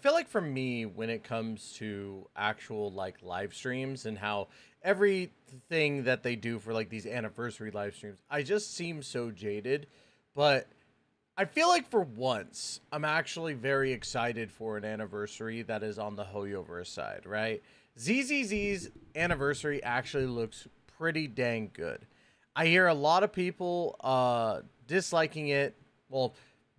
feel like for me, when it comes to actual like live streams and how everything that they do for like these anniversary live streams, I just seem so jaded. But I feel like for once, I'm actually very excited for an anniversary that is on the Hoyoverse side, right? ZZZ's anniversary actually looks pretty dang good. I hear a lot of people disliking it. Well,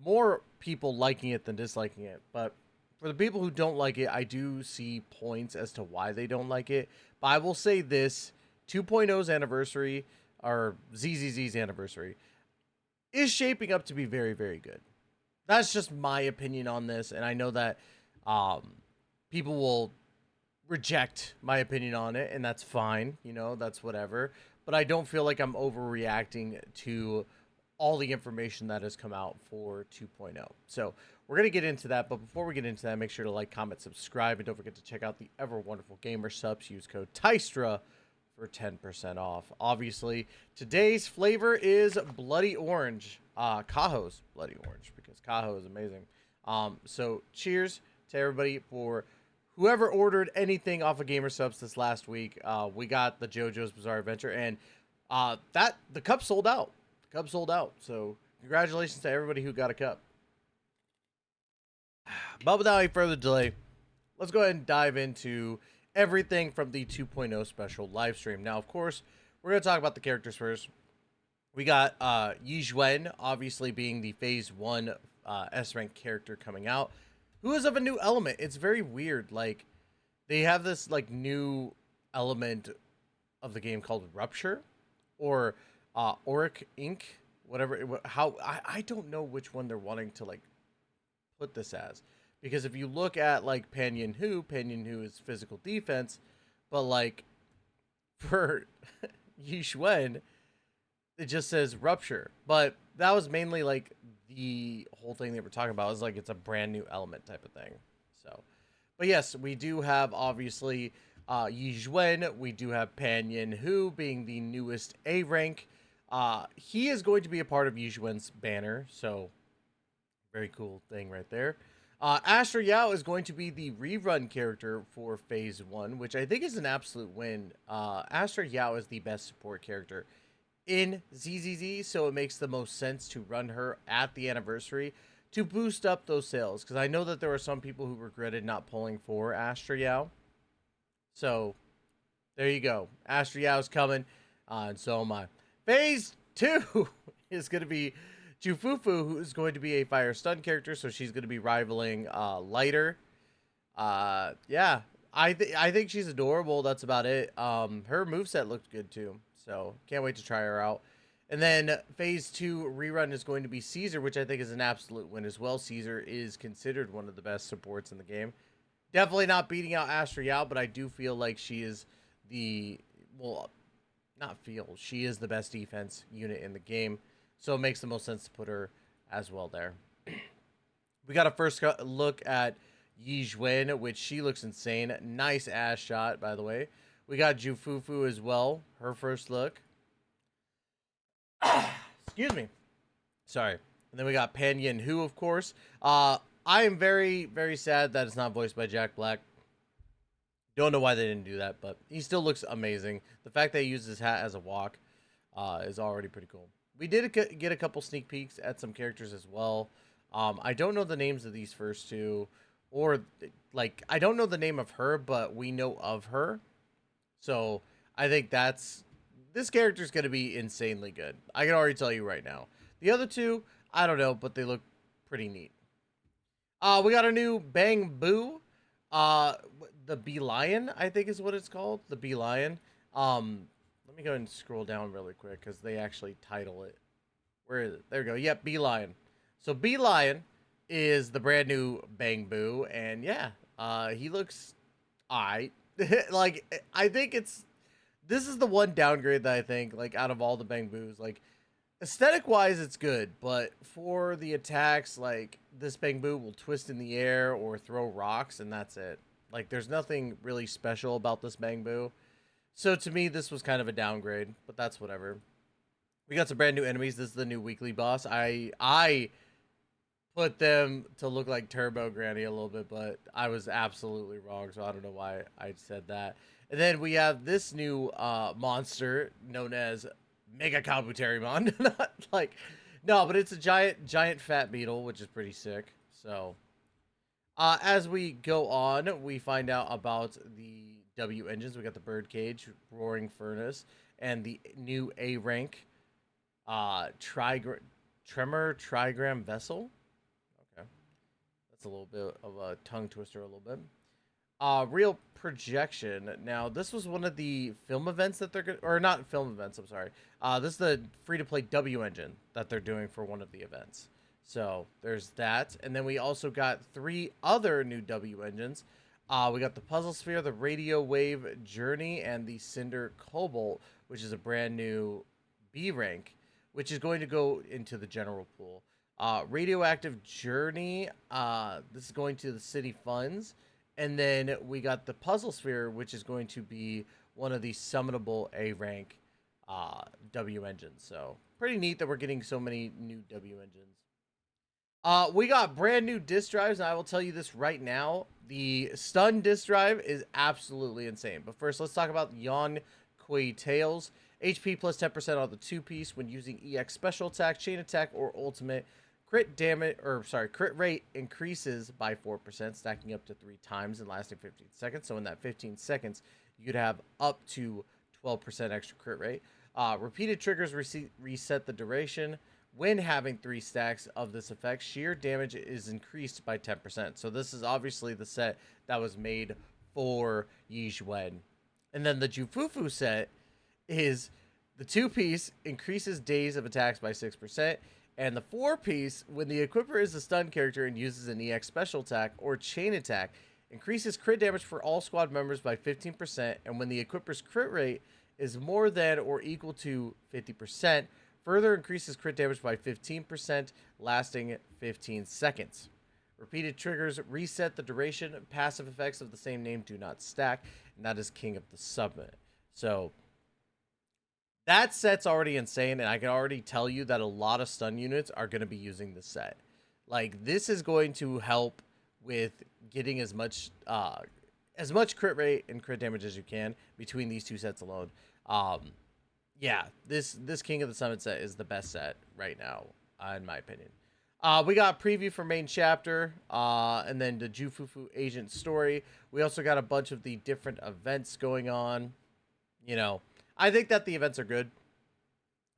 more people liking it than disliking it. But for the people who don't like it, I do see points as to why they don't like it. But I will say this 2.0's anniversary, or ZZZ's anniversary, is shaping up to be very, very good. That's just my opinion on this. And I know that um, people will reject my opinion on it, and that's fine. You know, that's whatever. But I don't feel like I'm overreacting to all the information that has come out for 2.0. So we're going to get into that. But before we get into that, make sure to like, comment, subscribe, and don't forget to check out the ever wonderful Gamer Subs. Use code TYSTRA for 10% off. Obviously, today's flavor is Bloody Orange. Cajo's Bloody Orange, because Cajo is amazing. So cheers to everybody for whoever ordered anything off of Gamer Subs this last week. We got the JoJo's Bizarre Adventure, and the cup sold out. The cup sold out. So congratulations to everybody who got a cup. But without any further delay, let's go ahead and dive into everything from the 2.0 special live stream. Now, of course, we're going to talk about the characters first. We got Yixuan, obviously being the Phase 1 S-rank character coming out, who is of a new element. It's very weird. Like, they have this, like, new element of the game called Rupture, or Auric Ink, whatever. I don't know which one they're wanting to, like, put this as. Because if you look at, like, Panyan Hu is physical defense, but, like, for Yixuan, it just says Rupture. But that was mainly, like, the whole thing they were talking about. Is like, it's a brand new element type of thing. So, but yes, we do have, obviously, Yixuan. We do have Panyan Hu being the newest A rank. He is going to be a part of Yixuan's banner. So, very cool thing right there. Astra Yao is going to be the rerun character for Phase 1, which I think is an absolute win. Astra Yao is the best support character in ZZZ, so it makes the most sense to run her at the anniversary to boost up those sales. Because I know that there were some people who regretted not pulling for Astra Yao. So, there you go. Astra Yao is coming, and so am I. Phase 2 is going to be Fufu, who is going to be a fire stun character, so she's going to be rivaling Lighter. Yeah, I think she's adorable. That's about it. Her moveset looked good too, so can't wait to try her out. And then Phase 2 rerun is going to be Caesar, which I think is an absolute win as well. Caesar is considered one of the best supports in the game. Definitely not beating out Astra Yao, but I do feel like she is she is the best defense unit in the game. So it makes the most sense to put her as well there. We got a first look at Yixuan, which she looks insane. Nice ass shot, by the way. We got Jufufu as well. Her first look. Excuse me. Sorry. And then we got Panyan Hu, of course. I am very, very sad that it's not voiced by Jack Black. Don't know why they didn't do that, but he still looks amazing. The fact that he used his hat as a walk is already pretty cool. We did get a couple sneak peeks at some characters as well. I don't know the names of these first two, or like, I don't know the name of her, but we know of her. So I think this character is going to be insanely good. I can already tell you right now. The other two, I don't know, but they look pretty neat. We got a new Bang Boo. The Bee Lion, I think is what it's called. The Bee Lion. Let me go and scroll down really quick, because they actually title it. Where is it? There we go. Yep, Bee Lion. So Bee Lion is the brand new Bang Boo, and yeah, he looks alright. Like, I think this is the one downgrade that I think, like, out of all the Bang Boos, like, aesthetic wise it's good, but for the attacks, like, this Bang Boo will twist in the air or throw rocks, and that's it. Like, there's nothing really special about this Bang Boo. So to me, this was kind of a downgrade, but that's whatever. We got some brand new enemies. This is the new weekly boss. I put them to look like Turbo Granny a little bit, but I was absolutely wrong, so I don't know why I said that. And then we have this new monster known as Mega Kabuterimon. Not like, no, but it's a giant fat beetle, which is pretty sick. So, as we go on, we find out about the W engines. We got the Birdcage, Roaring Furnace, and the new A rank Tremor Trigram Vessel. Okay. That's a little bit of a tongue twister, a little bit. Real Projection. Now, this was one of the film events that they're or not film events. I'm sorry. This is the free to play W engine that they're doing for one of the events. So there's that, and then we also got 3 other new W engines. We got the Puzzle Sphere, the Radio Wave Journey, and the Cinder Cobalt, which is a brand new B rank, which is going to go into the general pool. Radioactive Journey, this is going to the city funds. And then we got the Puzzle Sphere, which is going to be one of the summonable A rank W engines. So pretty neat that we're getting so many new W engines. We got brand new disk drives, and I will tell you this right now. The stun disk drive is absolutely insane. But first, let's talk about Yon Kui Tails. HP plus 10% on the 2-piece when using EX special attack, chain attack, or ultimate. Crit damage, or sorry, crit rate increases by 4%, stacking up to 3 times and lasting 15 seconds. So in that 15 seconds, you could have up to 12% extra crit rate. Repeated triggers reset the duration. When having 3 stacks of this effect, sheer damage is increased by 10%. So this is obviously the set that was made for yixuan. And then the Jufufu set is the 2-piece increases days of attacks by 6%. And the 4-piece, when the equipper is a stun character and uses an EX special attack or chain attack, increases crit damage for all squad members by 15%. And when the equipper's crit rate is more than or equal to 50%, further increases crit damage by 15%, lasting 15 seconds. Repeated triggers reset the duration. Passive effects of the same name do not stack, and that is King of the Summit. So that set's already insane, and I can already tell you that a lot of stun units are going to be using this set. Like, this is going to help with getting as much crit rate and crit damage as you can between these 2 sets alone. Yeah, this King of the Summit set is the best set right now, in my opinion. We got preview for main chapter, and then the Jufufu agent story. We also got a bunch of the different events going on. You know, I think that the events are good.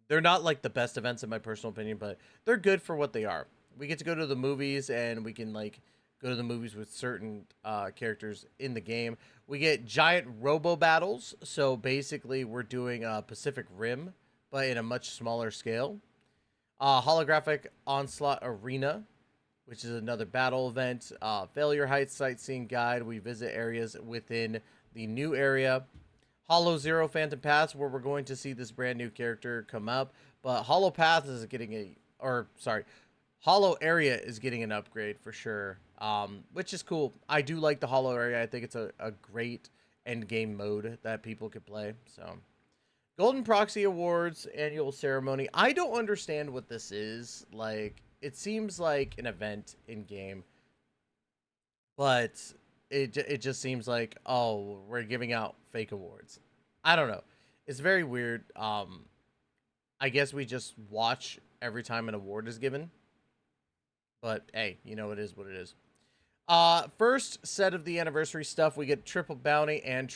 They're not like the best events in my personal opinion, but they're good for what they are. We get to go to the movies, and we can like go to the movies with certain characters in the game. We get giant robo battles. So basically, we're doing Pacific Rim, but in a much smaller scale. Holographic Onslaught Arena, which is another battle event. Failure Heights Sightseeing Guide. We visit areas within the new area. Hollow Zero Phantom Paths, where we're going to see this brand new character come up. But Hollow Path is getting Hollow Area is getting an upgrade for sure, which is cool. I do like the Hollow Area. I think it's a great end game mode that people could play. So, Golden Proxy Awards annual ceremony. I don't understand what this is. Like, it seems like an event in game, but it just seems like, oh, we're giving out fake awards. I don't know. It's very weird. I guess we just watch every time an award is given. But hey, you know, it is what it is. First set of the anniversary stuff, we get triple bounty and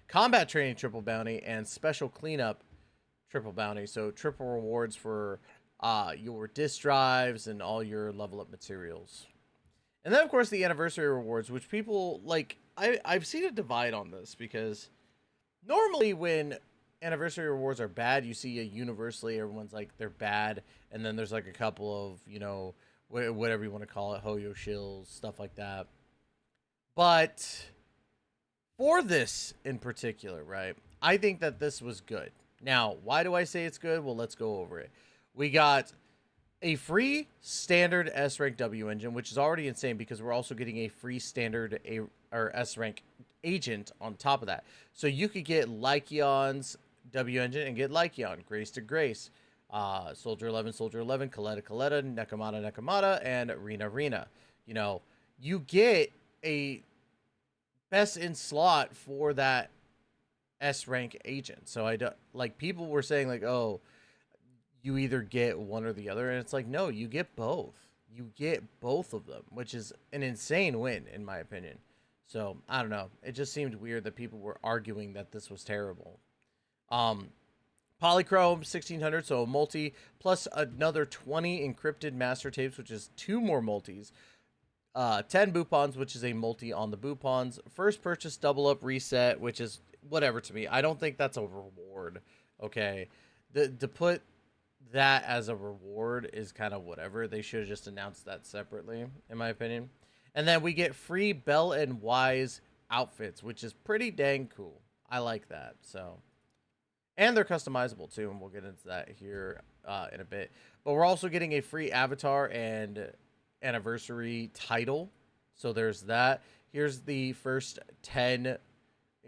combat training triple bounty and special cleanup triple bounty. So triple rewards for your disk drives and all your level up materials. And then of course the anniversary rewards, which people like. I've seen a divide on this because normally when anniversary rewards are bad, you see universally everyone's like they're bad, and then there's like a couple of, you know, whatever you want to call it, Hoyo shills, stuff like that. But for this in particular, right, I think that this was good. Now, why do I say it's good? Well, let's go over it. We got a free standard S rank W engine, which is already insane because we're also getting a free standard S rank agent on top of that. So you could get Lycaon's W engine and get Lycaon, Grace to Grace. Soldier 11, Soldier 11, Coletta, Coletta, Nekomata, Nekomata, and Rena, Rena. You know, you get a best in slot for that S rank agent. So I don't like people were saying like, oh, you either get one or the other, and it's like, no, you get both. You get both of them, which is an insane win in my opinion. So I don't know. It just seemed weird that people were arguing that this was terrible. Um, Polychrome 1600, so a multi plus another 20 encrypted master tapes, which is two more multis. 10 Boopons, which is a multi on the Boopons. First purchase double up reset, which is whatever to me. I don't think that's a reward. Okay, to put that as a reward is kind of whatever. They should have just announced that separately, in my opinion. And then we get free Bell and Wise outfits, which is pretty dang cool. I like that. So, and they're customizable too, and we'll get into that here in a bit. But we're also getting a free avatar and anniversary title. So there's that. Here's the first 10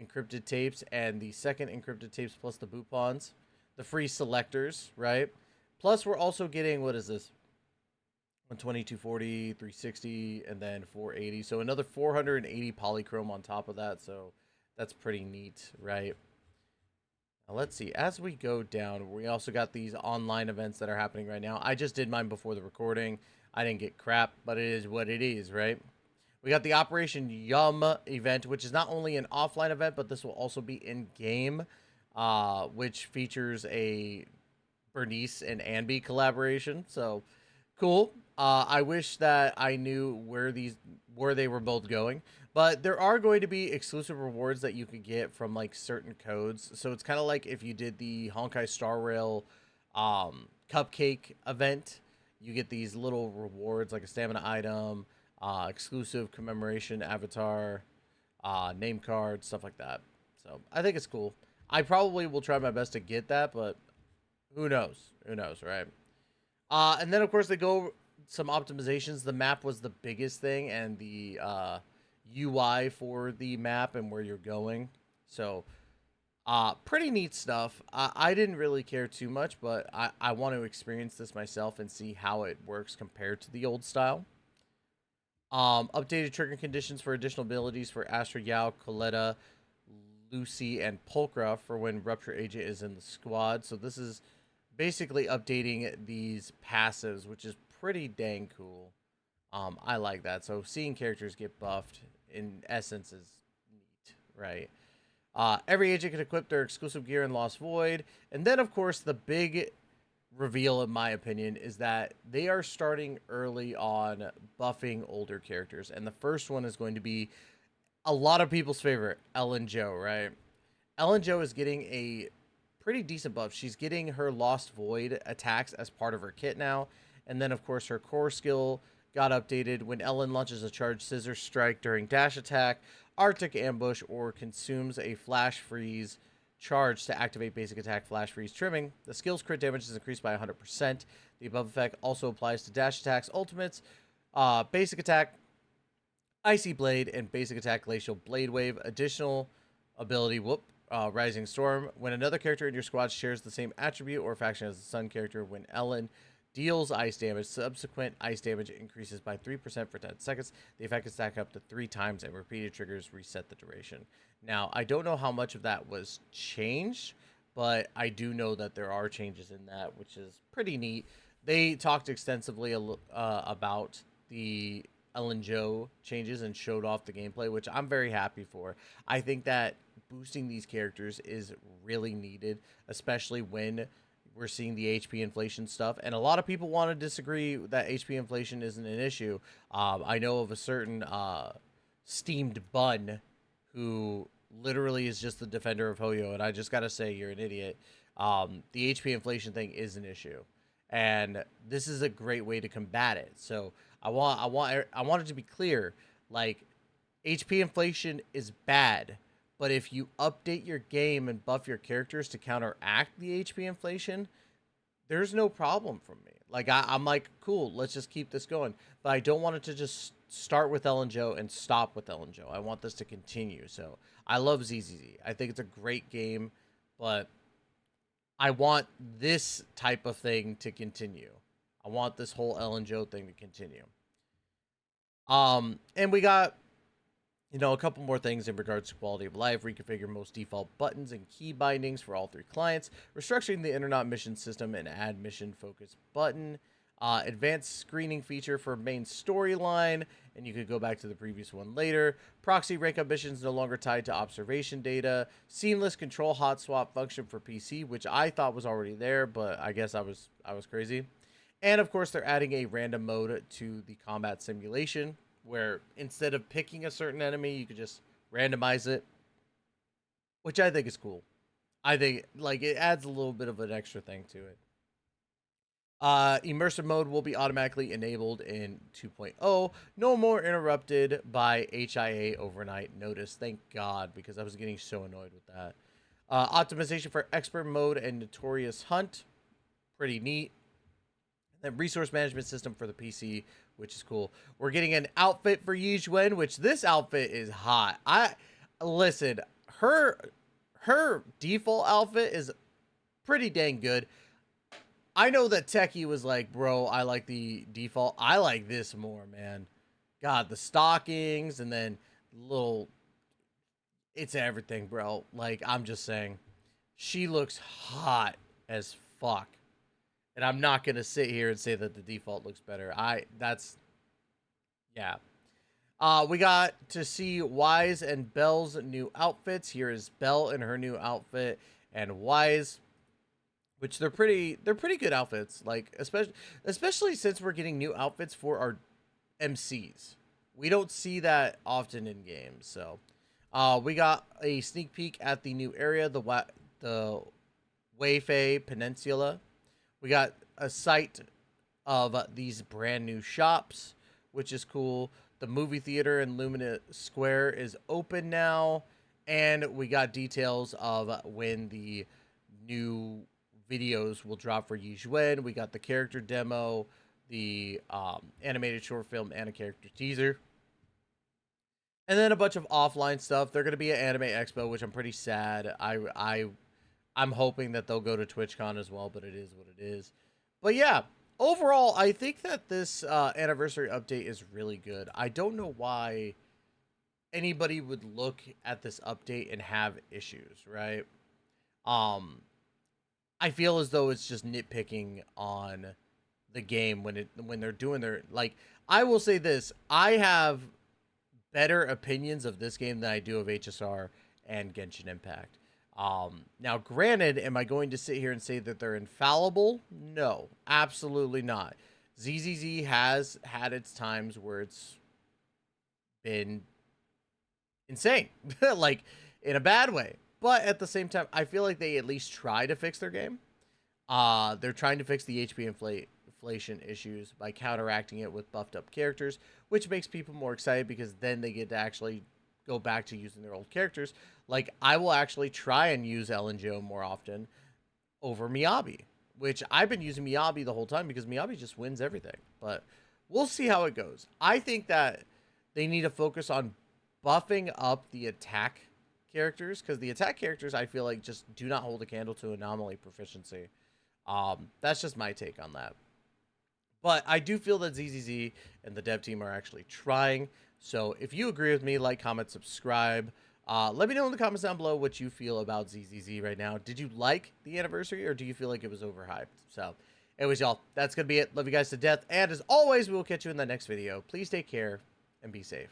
encrypted tapes and the second encrypted tapes plus the Boopons. The free selectors, right? Plus, we're also getting, what is this? 120, 240, 360, and then 480. So another 480 polychrome on top of that. So that's pretty neat, right? Now let's see. As we go down, we also got these online events that are happening right now. I just did mine before the recording. I didn't get crap, but it is what it is, right? We got the Operation Yum event, which is not only an offline event, but this will also be in-game, which features a Bernice and Anby collaboration. So cool. I wish that I knew where they were both going, but there are going to be exclusive rewards that you could get from like certain codes. So it's kind of like if you did the Honkai Star Rail cupcake event, you get these little rewards like a stamina item, exclusive commemoration avatar, name card, stuff like that. So I think it's cool. I probably will try my best to get that, but who knows? Who knows, right? And then, of course, they go some optimizations. The map was the biggest thing, and the UI for the map and where you're going. So, pretty neat stuff. I didn't really care too much, but I want to experience this myself and see how it works compared to the old style. Updated trigger conditions for additional abilities for Astra Yao, Coletta, Lucy, and Pulchra for when Rupture Agent is in the squad. So this is basically updating these passives, which is pretty dang cool. I like that. So seeing characters get buffed in essence is neat, right? Every agent can equip their exclusive gear in Lost Void. And then, of course, the big reveal, in my opinion, is that they are starting early on buffing older characters. And the first one is going to be a lot of people's favorite, Ellen Joe, right? Ellen Joe is getting a pretty decent buff. She's getting her Lost Void attacks as part of her kit now. And then, of course, her core skill got updated when Ellen launches a charged scissor strike during dash attack, Arctic ambush, or consumes a flash freeze charge to activate basic attack flash freeze trimming. The skill's crit damage is increased by 100%. The above effect also applies to dash attacks, ultimates, basic attack, Icy Blade, and basic attack Glacial Blade Wave. Additional ability, Rising Storm. When another character in your squad shares the same attribute or faction as the Sun character, when Ellen deals ice damage, subsequent ice damage increases by 3% for 10 seconds. The effect can stack up to 3 times, and repeated triggers reset the duration. Now, I don't know how much of that was changed, but I do know that there are changes in that, which is pretty neat. They talked extensively about the Ellen Joe changes and showed off the gameplay, which I'm very happy for. I think that boosting these characters is really needed, especially when we're seeing the HP inflation stuff. And a lot of people want to disagree that HP inflation isn't an issue. I know of a certain steamed bun who literally is just the defender of Hoyo, and I just got to say, you're an idiot. The HP inflation thing is an issue, and this is a great way to combat it. So I want it to be clear, like, HP inflation is bad, but if you update your game and buff your characters to counteract the HP inflation, there's no problem from me. Like, I'm like, cool, let's just keep this going. But I don't want it to just start with Ellen Joe and stop with Ellen Joe. I want this to continue. So I love ZZZ. I think it's a great game, but I want this type of thing to continue. I want this whole Ellen Joe thing to continue. And we got, a couple more things in regards to quality of life. Reconfigure most default buttons and key bindings for all 3 clients. Restructuring the Internet mission system and add mission focus button. Advanced screening feature for main storyline, and you could go back to the previous one later. Proxy rank up missions no longer tied to observation data. Seamless control hot swap function for PC, which I thought was already there, but I guess I was crazy. And of course, they're adding a random mode to the combat simulation, where instead of picking a certain enemy, you could just randomize it, which I think is cool. I think it adds a little bit of an extra thing to it. Immersive mode will be automatically enabled in 2.0. No more interrupted by HIA overnight notice. Thank God, because I was getting so annoyed with that. Optimization for expert mode and notorious hunt. Pretty neat. And then resource management system for the PC, which is cool. We're getting an outfit for yixuan, which this outfit is hot. Listen, her default outfit is pretty dang good. I know that Techie was like, bro, I like the default. I like this more, man. God, the stockings and then it's everything, bro. Like, I'm just saying, she looks hot as fuck. And I'm not going to sit here and say that the default looks better. Yeah. We got to see Wise and Belle's new outfits. Here is Belle in her new outfit and Wise, which they're pretty good outfits. Like, especially since we're getting new outfits for our MCs. We don't see that often in games. So, we got a sneak peek at the new area, the Weifei Peninsula. We got a sight of these brand new shops, which is cool. The movie theater in Lumina Square is open now. And we got details of when the new videos will drop for yixuan. We got the character demo, the animated short film, and a character teaser. And then a bunch of offline stuff. They're going to be at Anime Expo, which I'm pretty sad. I'm hoping that they'll go to TwitchCon as well, but it is what it is. But yeah, overall, I think that this anniversary update is really good. I don't know why anybody would look at this update and have issues, right? I feel as though it's just nitpicking on the game when they're doing their, like, I will say this, I have better opinions of this game than I do of HSR and Genshin Impact. Now, granted, am I going to sit here and say that they're infallible? No, absolutely not. ZZZ has had its times where it's been insane, like in a bad way. But at the same time, I feel like they at least try to fix their game. They're trying to fix the HP inflation issues by counteracting it with buffed up characters, which makes people more excited because then they get to actually go back to using their old characters. Like, I will actually try and use Ellen Joe more often over Miyabi, which I've been using Miyabi the whole time because Miyabi just wins everything. But we'll see how it goes. I think that they need to focus on buffing up the attack characters, because the attack characters, I feel like, just do not hold a candle to anomaly proficiency. That's just my take on that. But I do feel that ZZZ and the dev team are actually trying. So if you agree with me, like, comment, subscribe. Let me know in the comments down below what you feel about ZZZ right now. Did you like the anniversary, or do you feel like it was overhyped? So, anyways, y'all, that's going to be it. Love you guys to death. And as always, we will catch you in the next video. Please take care and be safe.